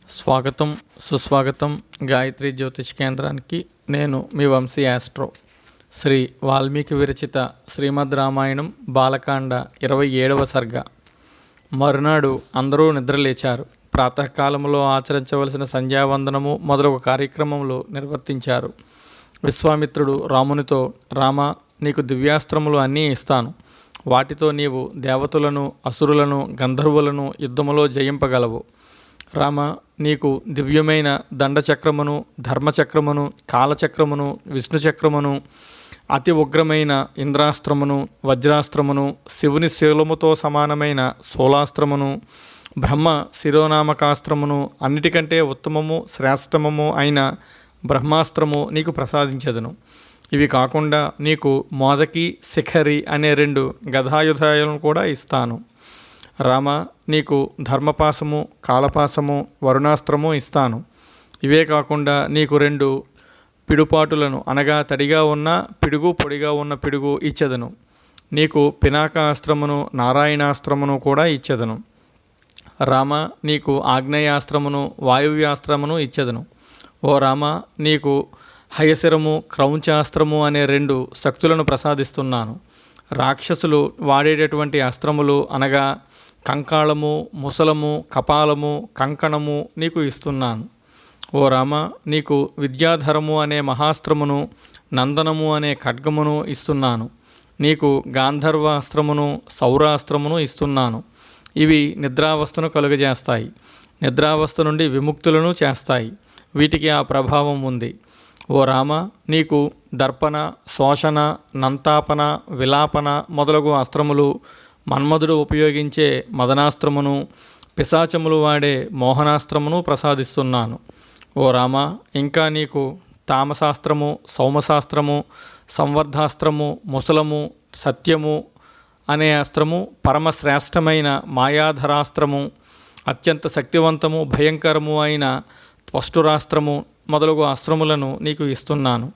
స్వాగతం, సుస్వాగతం గాయత్రి జ్యోతిష్ కేంద్రానికి. నేను మీ వంశీ ఆస్ట్రో. శ్రీ వాల్మీకి విరచిత శ్రీమద్ రామాయణం బాలకాండ 27వ సర్గ. మరునాడు అందరూ నిద్రలేచారు. ప్రాతకాలంలో ఆచరించవలసిన సంధ్యావందనము మొదలగు కార్యక్రమములు నిర్వర్తించారు. విశ్వామిత్రుడు రామునితో, రామ, నీకు దివ్యాస్త్రములు అన్నీ ఇస్తాను. వాటితో నీవు దేవతలను, అసురులను, గంధర్వులను యుద్ధములో జయింపగలవు. రామ, నీకు దివ్యమైన దండచక్రమును, ధర్మచక్రమును, కాలచక్రమును, విష్ణుచక్రమును, అతి ఉగ్రమైన ఇంద్రాస్త్రమును, వజ్రాస్త్రమును, శివుని శూలముతో సమానమైన శూలాస్త్రమును, బ్రహ్మ శిరోనామకాస్త్రమును, అన్నిటికంటే ఉత్తమము శ్రేష్టమము అయిన బ్రహ్మాస్త్రము నీకు ప్రసాదించదును. ఇవి కాకుండా నీకు మోదకి, శిఖరి అనే 2 గదాయుధాలను కూడా ఇస్తాను. రామ, నీకు ధర్మపాసము, కాలపాసము, వరుణాస్త్రము ఇస్తాను. ఇవే కాకుండా నీకు 2 పిడుపాటులను, అనగా తడిగా ఉన్న పిడుగు, పొడిగా ఉన్న పిడుగు ఇచ్చెదను. నీకు పినాకాస్త్రమును, నారాయణాస్త్రమును కూడా ఇచ్చెదను. రామ, నీకు ఆగ్నేయాస్త్రమును, వాయువ్యాస్త్రమును ఇచ్చెదను. ఓ రామ, నీకు హయశిరము, క్రౌంచాస్త్రము అనే 2 శక్తులను ప్రసాదిస్తున్నాను. రాక్షసులు వాడేటటువంటి అస్త్రములు, అనగా కంకాళము, ముసలము, కపాలము, కంకణము నీకు ఇస్తున్నాను. ఓ రామ, నీకు విద్యాధరము అనే మహాస్త్రమును, నందనము అనే ఖడ్గమును ఇస్తున్నాను. నీకు గాంధర్వాస్త్రమును, సౌరాస్త్రమును ఇస్తున్నాను. ఇవి నిద్రావస్థను కలుగజేస్తాయి. నిద్రావస్థ నుండి విముక్తులను చేస్తాయి. వీటికి ఆ ప్రభావం ఉంది. ఓ రామ, నీకు దర్పణ, శోషణ, నంతాపన, విలాపన మొదలగు అస్త్రములు, మన్మధుడు ఉపయోగించే మదనాస్త్రమును, పిశాచములు వాడే మోహనాస్త్రమును ప్రసాదిస్తున్నాను. ఓ రామ, ఇంకా నీకు తామశాస్త్రము, సౌమశాస్త్రము, సంవర్ధాస్త్రము, ముసలము, సత్యము అనే అస్త్రము, పరమశ్రేష్టమైన మాయాధరాస్త్రము, అత్యంత శక్తివంతము, భయంకరము అయిన త్వష్టురాస్త్రము మొదలగు అస్త్రములను నీకు ఇస్తున్నాను.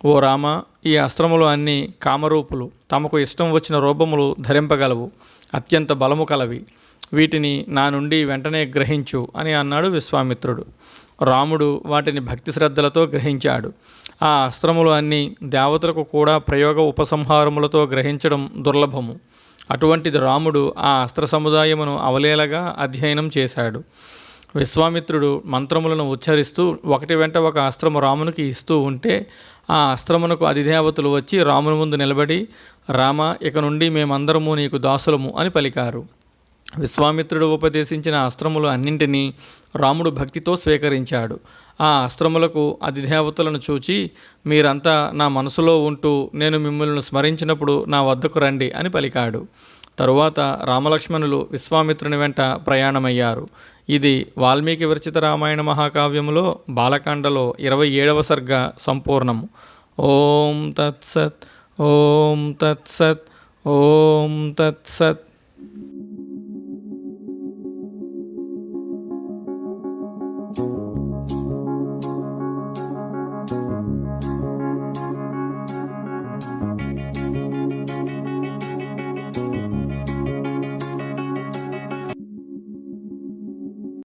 ఓ రామ, ఈ అస్త్రములు అన్నీ కామరూపులు, తమకు ఇష్టం వచ్చిన రూపములు ధరింపగలవు, అత్యంత బలము కలవి. వీటిని నా నుండి వెంటనే గ్రహించు అని అన్నాడు విశ్వామిత్రుడు. రాముడు వాటిని భక్తి శ్రద్ధలతో గ్రహించాడు. ఆ అస్త్రములు అన్నీ దేవతలకు కూడా ప్రయోగ ఉపసంహారములతో గ్రహించడం దుర్లభము. అటువంటిది రాముడు ఆ అస్త్ర సముదాయమును అవలేలగా అధ్యయనం చేశాడు. విశ్వామిత్రుడు మంత్రములను ఉచ్చరిస్తూ ఒకటి వెంట ఒక అస్త్రము రామునికి ఇస్తూ ఉంటే, ఆ అస్త్రమునకు అధిదేవతలు వచ్చి రాముని ముందు నిలబడి, రామ, ఇక నుండి మేమందరము నీకు దాసులము అని పలికారు. విశ్వామిత్రుడు ఉపదేశించిన అస్త్రములు అన్నింటినీ రాముడు భక్తితో స్వీకరించాడు. ఆ అస్త్రములకు అధిదేవతలను చూచి, మీరంతా నా మనసులో ఉంటూ నేను మిమ్మల్ని స్మరించినప్పుడు నా వద్దకు రండి అని పలికాడు. తరువాత రామలక్ష్మణులు విశ్వామిత్రుని వెంట ప్రయాణమయ్యారు. ఇది వాల్మీకి విరచిత రామాయణ మహాకావ్యములో బాలకాండలో 27వ సర్గ సంపూర్ణము. ఓం తత్సత్, ఓం తత్సత్, ఓం తత్సత్.